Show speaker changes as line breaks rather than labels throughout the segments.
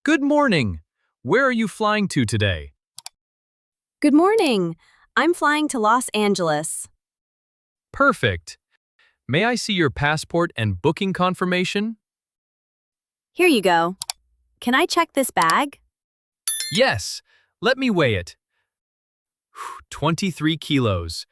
Good morning. Where are you flying to today?
Good morning. I'm flying to Los Angeles.
Perfect. May I see your passport and booking confirmation?
Here you go. Can I check this bag?
Yes. Let me weigh it. 23 kilos.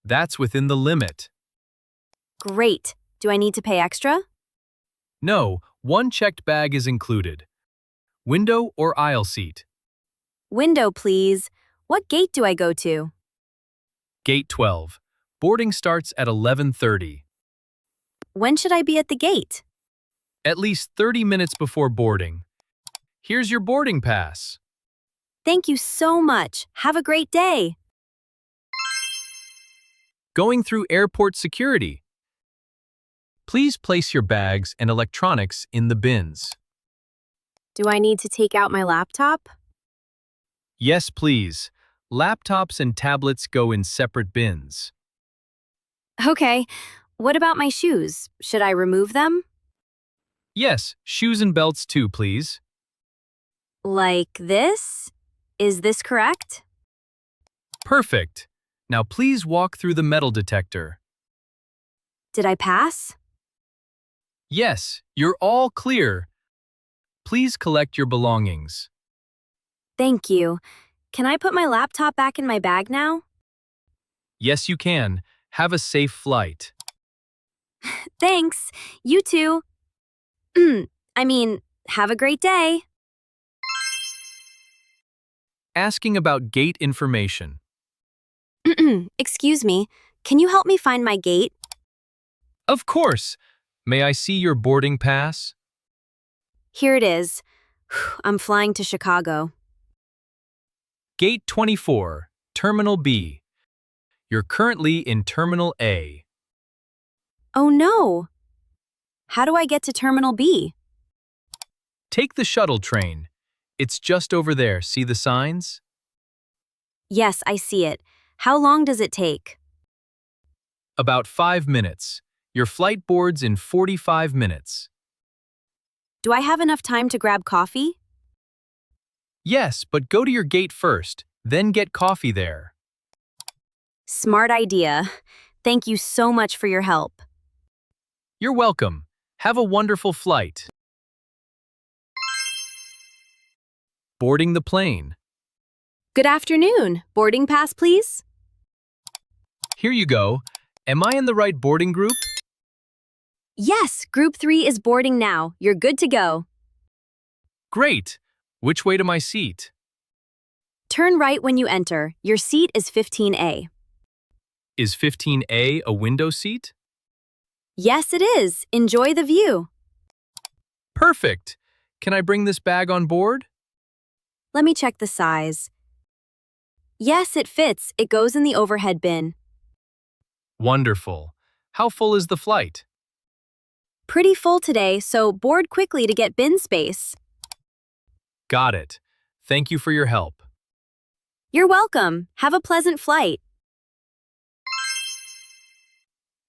That's within the limit.
Great. Do I need to pay extra?
No, one checked bag is included. Window or aisle seat?
Window, please. What gate do I go to?
Gate 12. Boarding starts at 11:30.
When should I be at the gate?
At least 30 minutes before boarding. Here's your boarding pass.
Thank you so much. Have a great day.
Going through airport security. Please place your bags and electronics in the bins.
Do I need to take out my laptop?
Yes, please. Laptops and tablets go in separate bins.
Okay. What about my shoes? Should I remove them?
Yes, shoes and belts too, please.
Like this? Is this correct?
Perfect. Now please walk through the metal detector.
Did I pass?
Yes, you're all clear. Please collect your belongings.
Thank you. Can I put my laptop back in my bag now?
Yes, you can. Have a safe flight.
Thanks. You too. Have a great day.
Asking about gate information.
Excuse me. Can you help me find my gate?
Of course. May I see your boarding pass?
Here it is. I'm flying to Chicago.
Gate 24, Terminal B. You're currently in Terminal A.
Oh no. How do I get to Terminal B?
Take the shuttle train. It's just over there. See the signs?
Yes, I see it. How long does it take?
About 5 minutes. Your flight boards in 45 minutes.
Do I have enough time to grab coffee?
Yes, but go to your gate first, then get coffee there.
Smart idea. Thank you so much for your help.
You're welcome. Have a wonderful flight. Boarding the plane.
Good afternoon. Boarding pass, please?
Here you go. Am I in the right boarding group?
Yes, Group 3 is boarding now. You're good to go.
Great. Which way to my seat?
Turn right when you enter. Your seat is 15A.
Is 15A a window seat?
Yes, it is. Enjoy the view.
Perfect. Can I bring this bag on board?
Let me check the size. Yes, it fits. It goes in the overhead bin.
Wonderful. How full is the flight?
Pretty full today, so board quickly to get bin space.
Got it. Thank you for your help.
You're welcome. Have a pleasant flight.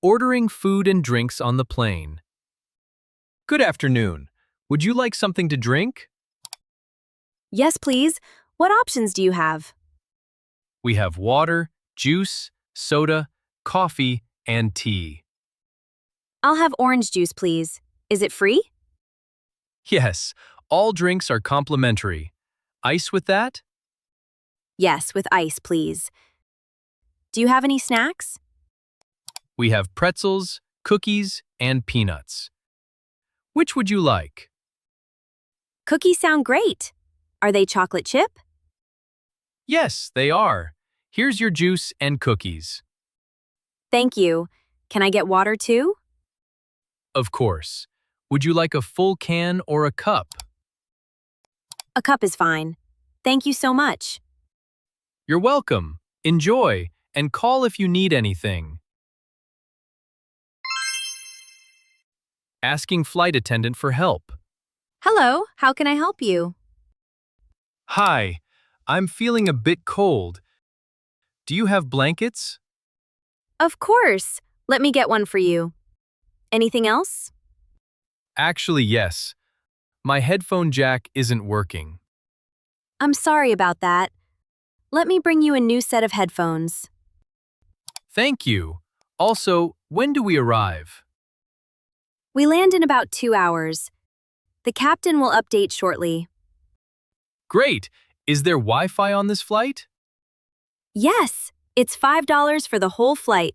Ordering food and drinks on the plane. Good afternoon. Would you like something to drink?
Yes, please. What options do you have?
We have water, juice, soda, coffee, and tea.
I'll have orange juice, please. Is it free?
Yes, all drinks are complimentary. Ice with that?
Yes, with ice, please. Do you have any snacks?
We have pretzels, cookies, and peanuts. Which would you like?
Cookies sound great. Are they chocolate chip?
Yes, they are. Here's your juice and cookies.
Thank you. Can I get water too?
Of course. Would you like a full can or a cup?
A cup is fine. Thank you so much.
You're welcome. Enjoy, and call if you need anything. Asking flight attendant for help.
Hello, how can I help you?
Hi, I'm feeling a bit cold. Do you have blankets?
Of course. Let me get one for you. Anything else?
Actually, yes. My headphone jack isn't working.
I'm sorry about that. Let me bring you a new set of headphones.
Thank you. Also, when do we arrive?
We land in about 2 hours. The captain will update shortly.
Great! Is there Wi-Fi on this flight?
Yes, it's $5 for the whole flight.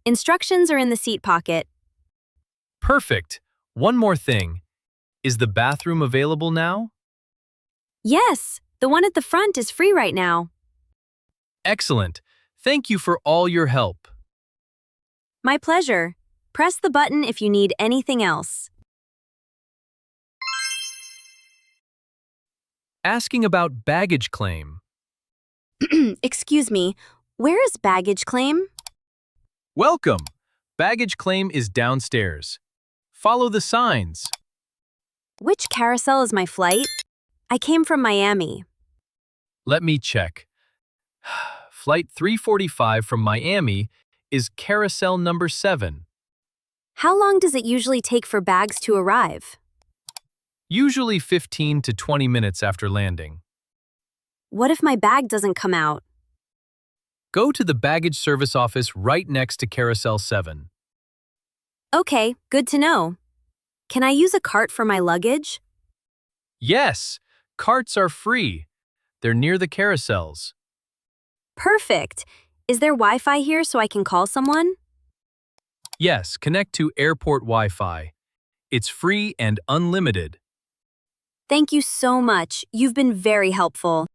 Instructions are in the seat pocket.
Perfect. One more thing. Is the bathroom available now?
Yes, the one at the front is free right now.
Excellent. Thank you for all your help.
My pleasure. Press the button if you need anything else.
Asking about baggage claim.
Excuse me, where is baggage claim?
Welcome. Baggage claim is downstairs. Follow the signs.
Which carousel is my flight? I came from Miami.
Let me check. Flight 345 from Miami is carousel number 7.
How long does it usually take for bags to arrive?
Usually 15 to 20 minutes after landing.
What if my bag doesn't come out?
Go to the baggage service office right next to carousel 7.
Okay, good to know. Can I use a cart for my luggage?
Yes, carts are free. They're near the carousels.
Perfect. Is there Wi-Fi here so I can call someone?
Yes, connect to airport Wi-Fi. It's free and unlimited.
Thank you so much. You've been very helpful.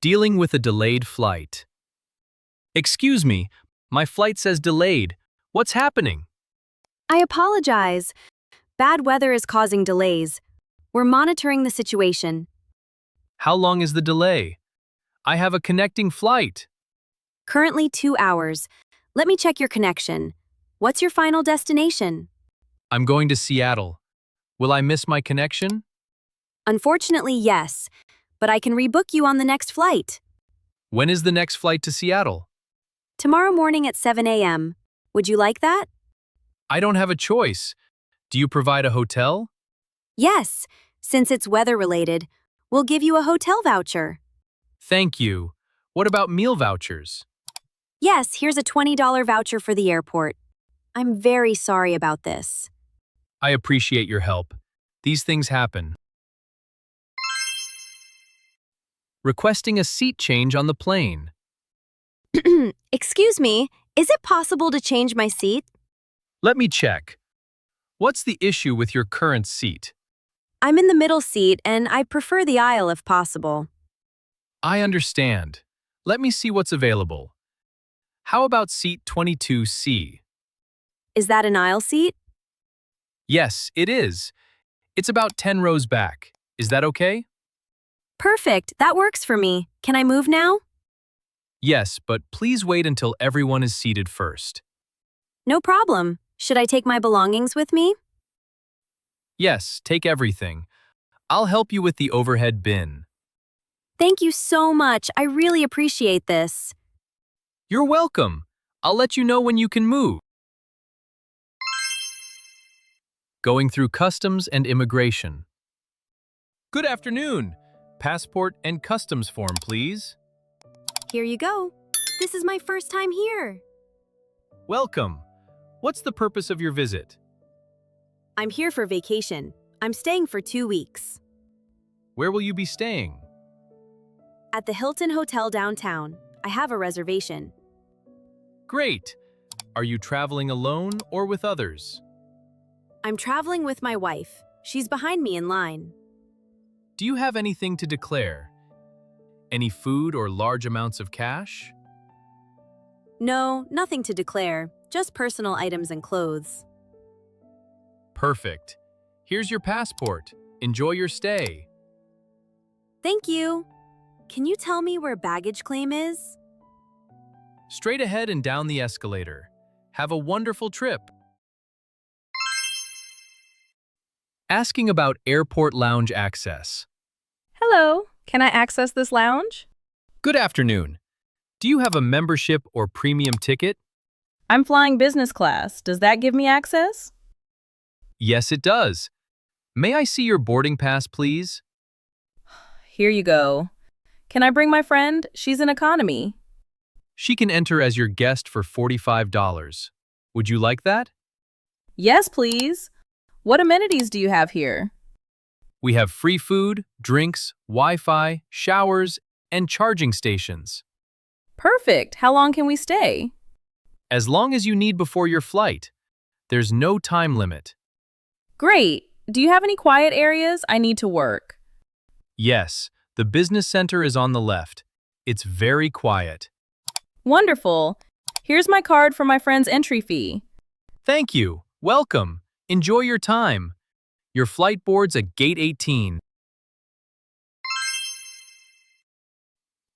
Dealing with a delayed flight. Excuse me, my flight says delayed. What's happening?
I apologize. Bad weather is causing delays. We're monitoring the situation.
How long is the delay? I have a connecting flight.
Currently 2 hours. Let me check your connection. What's your final destination?
I'm going to Seattle. Will I miss my connection?
Unfortunately, yes, but I can rebook you on the next flight.
When is the next flight to Seattle?
Tomorrow morning at 7 a.m. Would you like that?
I don't have a choice. Do you provide a hotel?
Yes, since it's weather-related, we'll give you a hotel voucher.
Thank you. What about meal vouchers?
Yes, here's a $20 voucher for the airport. I'm very sorry about this.
I appreciate your help. These things happen. Requesting a seat change on the plane.
Excuse me, is it possible to change my seat?
Let me check. What's the issue with your current seat?
I'm in the middle seat and I prefer the aisle if possible.
I understand. Let me see what's available. How about seat 22C?
Is that an aisle seat?
Yes, it is. It's about 10 rows back. Is that okay?
Perfect, that works for me. Can I move now?
Yes, but please wait until everyone is seated first.
No problem. Should I take my belongings with me?
Yes, take everything. I'll help you with the overhead bin.
Thank you so much. I really appreciate this.
You're welcome. I'll let you know when you can move. Going through customs and immigration. Good afternoon. Passport and customs form, please.
Here you go. This is my first time here.
Welcome. What's the purpose of your visit?
I'm here for vacation. I'm staying for 2 weeks.
Where will you be staying?
At the Hilton Hotel downtown. I have a reservation.
Great. Are you traveling alone or with others?
I'm traveling with my wife. She's behind me in line.
Do you have anything to declare? Any food or large amounts of cash?
No, nothing to declare. Just personal items and clothes.
Perfect. Here's your passport. Enjoy your stay.
Thank you. Can you tell me where baggage claim is?
Straight ahead and down the escalator. Have a wonderful trip. Asking about airport lounge access.
Hello, can I access this lounge?
Good afternoon. Do you have a membership or premium ticket?
I'm flying business class. Does that give me access?
Yes, it does. May I see your boarding pass, please?
Here you go. Can I bring my friend? She's in economy.
She can enter as your guest for $45. Would you like that?
Yes, please. What amenities do you have here?
We have free food, drinks, Wi-Fi, showers, and charging stations.
Perfect. How long can we stay?
As long as you need before your flight. There's no time limit.
Great. Do you have any quiet areas? I need to work.
Yes, the business center is on the left. It's very quiet.
Wonderful. Here's my card for my friend's entry fee.
Thank you. Welcome. Enjoy your time. Your flight board's at Gate 18.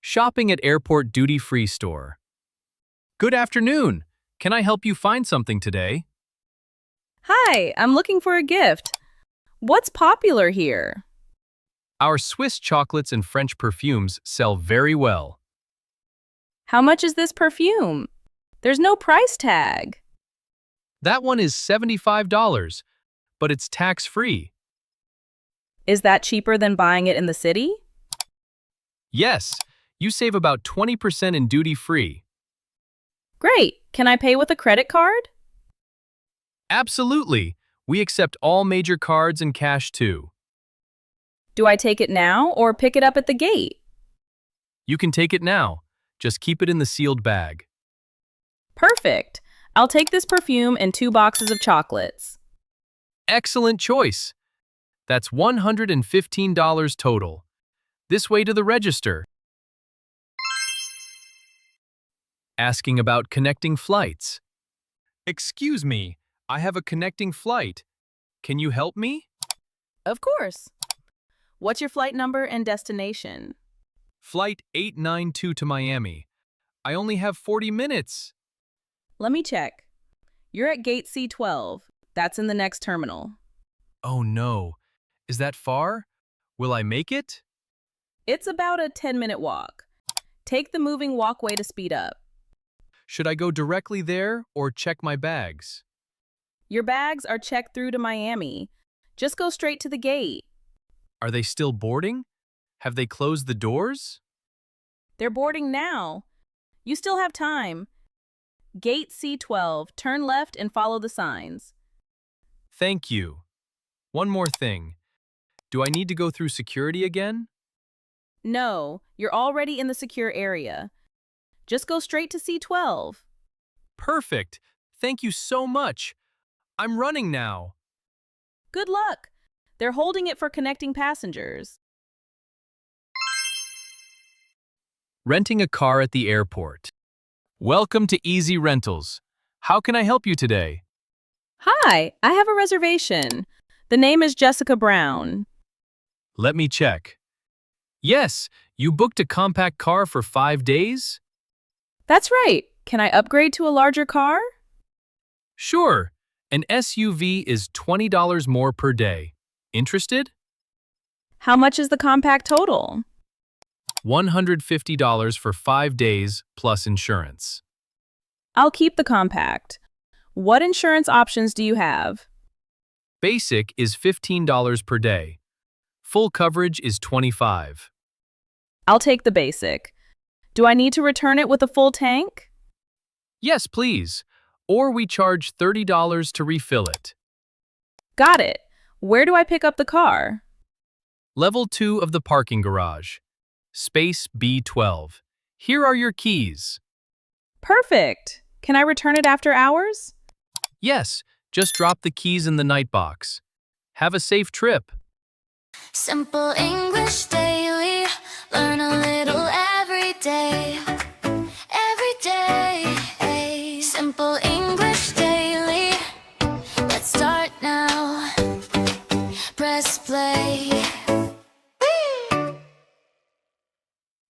Shopping at Airport Duty-Free Store. Good afternoon. Can I help you find something today?
Hi, I'm looking for a gift. What's popular here?
Our Swiss chocolates and French perfumes sell very well.
How much is this perfume? There's no price tag.
That one is $75, but it's tax-free.
Is that cheaper than buying it in the city?
Yes, you save about 20% in duty-free.
Great. Can I pay with a credit card?
Absolutely. We accept all major cards and cash too.
Do I take it now or pick it up at the gate?
You can take it now. Just keep it in the sealed bag.
Perfect. I'll take this perfume and 2 boxes of chocolates.
Excellent choice. That's $115 total. This way to the register. Asking about connecting flights. Excuse me, I have a connecting flight. Can you help me?
Of course. What's your flight number and destination?
Flight 892 to Miami. I only have 40 minutes.
Let me check. You're at gate C12. That's in the next terminal.
Oh no. Is that far? Will I make it?
It's about a 10-minute walk. Take the moving walkway to speed up.
Should I go directly there or check my bags?
Your bags are checked through to Miami. Just go straight to the gate.
Are they still boarding? Have they closed the doors?
They're boarding now. You still have time. Gate C12. Turn left and follow the signs.
Thank you. One more thing. Do I need to go through security again?
No, you're already in the secure area. Just go straight to C12.
Perfect. Thank you so much. I'm running now.
Good luck. They're holding it for connecting passengers.
Renting a car at the airport. Welcome to Easy Rentals. How can I help you today?
Hi, I have a reservation. The name is Jessica Brown.
Let me check. Yes, you booked a compact car for 5 days?
That's right. Can I upgrade to a larger car?
Sure. An SUV is $20 more per day. Interested?
How much is the compact total?
$150 for 5 days plus insurance.
I'll keep the compact. What insurance options do you have?
Basic is $15 per day. Full coverage is $25.
I'll take the basic. Do I need to return it with a full tank?
Yes, please. Or we charge $30 to refill it.
Got it. Where do I pick up the car?
Level 2 of the parking garage. Space B12. Here are your keys.
Perfect. Can I return it after hours?
Yes, just drop the keys in the night box. Have a safe trip.
Simple English day.